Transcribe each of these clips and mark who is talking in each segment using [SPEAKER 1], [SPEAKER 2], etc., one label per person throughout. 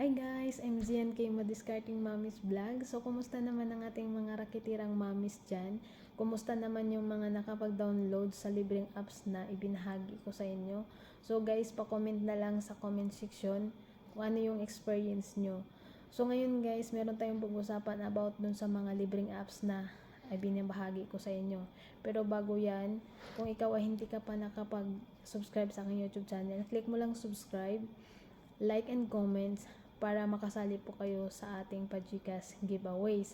[SPEAKER 1] Hi guys, I'm ZNK Madiscarding Mommy's Vlog. So, kumusta naman ang ating mga rakitirang mommies dyan? Kumusta naman yung mga nakapag-download sa libreng apps na ibinahagi ko sa inyo? So guys, pa-comment na lang sa comment section kung ano yung experience nyo. So ngayon guys, meron tayong pag-usapan about dun sa mga libreng apps na ay binabahagi ko sa inyo. Pero bago yan, kung ikaw ay hindi ka pa nakapag-subscribe sa aking YouTube channel, click mo lang subscribe, like and comments para makasali po kayo sa ating Pajikas giveaways.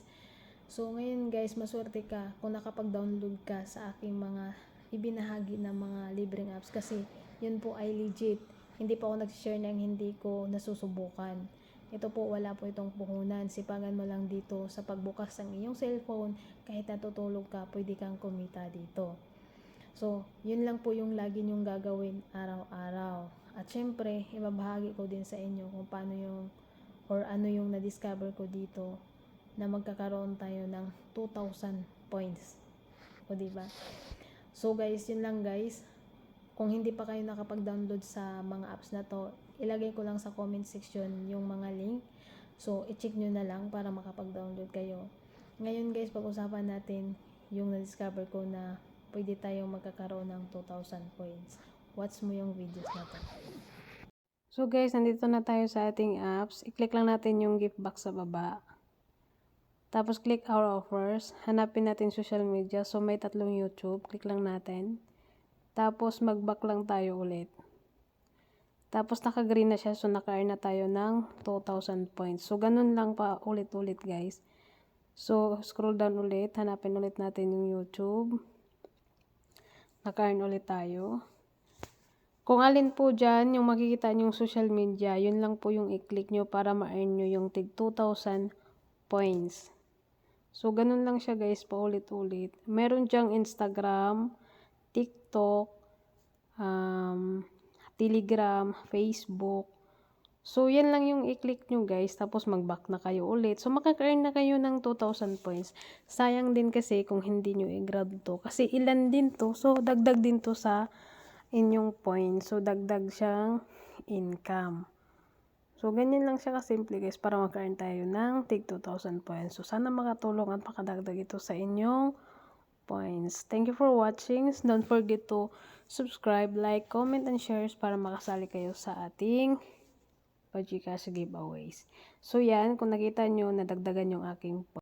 [SPEAKER 1] So ngayon guys, maswerte ka kung nakapag-download ka sa aking mga ibinahagi na mga libreng apps kasi yun po ay legit. Hindi pa ako nag-share ng hindi ko nasusubukan. Ito po, wala po itong puhunan. Sipagan mo lang dito sa pagbukas ng iyong cellphone. Kahit natutulog ka, pwede kang kumita dito. So, yun lang po yung lagi nyong gagawin araw-araw. At syempre, ibabahagi ko din sa inyo kung paano yung or ano yung na-discover ko dito na magkakaroon tayo ng 2,000 points. O diba? So guys, yun lang guys. Kung hindi pa kayo nakapag-download sa mga apps na to, ilagay ko lang sa comment section yung mga link. So, i-check nyo na lang para makapag-download kayo. Ngayon guys, pag-usapan natin yung na-discover ko na pwede tayong magkakaroon ng 2,000 points. Watch mo yung videos na to. So guys, nandito na tayo sa ating apps. I-click lang natin yung gift box sa baba. Tapos click our offers. Hanapin natin social media. So may tatlong YouTube. Click lang natin. Tapos mag-back lang tayo ulit. Tapos naka-green na siya. So naka-earn na tayo ng 2,000 points. So ganun lang pa ulit-ulit guys. So scroll down ulit. Hanapin ulit natin yung YouTube. Naka-earn ulit tayo. Kung alin po dyan, yung makikita nyong social media, yun lang po yung i-click nyo para ma-earn nyo yung tig 2,000 points. So, ganun lang siya guys, paulit-ulit. Meron dyang Instagram, TikTok, Telegram, Facebook. So, yan lang yung i-click nyo guys, tapos mag-back na kayo ulit. So, makaka-earn na kayo ng 2,000 points. Sayang din kasi kung hindi nyo i-grab to. Kasi ilan din to, so dagdag din to sa inyong points. So, dagdag siyang income. So, ganyan lang siya kasimple guys para maka-earn tayo ng tig 2,000 points. So, sana makatulong at makadagdag ito sa inyong points. Thank you for watching. Don't forget to subscribe, like, comment, and share para makasali kayo sa ating Pajikas giveaways. So, yan. Kung nakita nyo, nadagdagan yung aking points.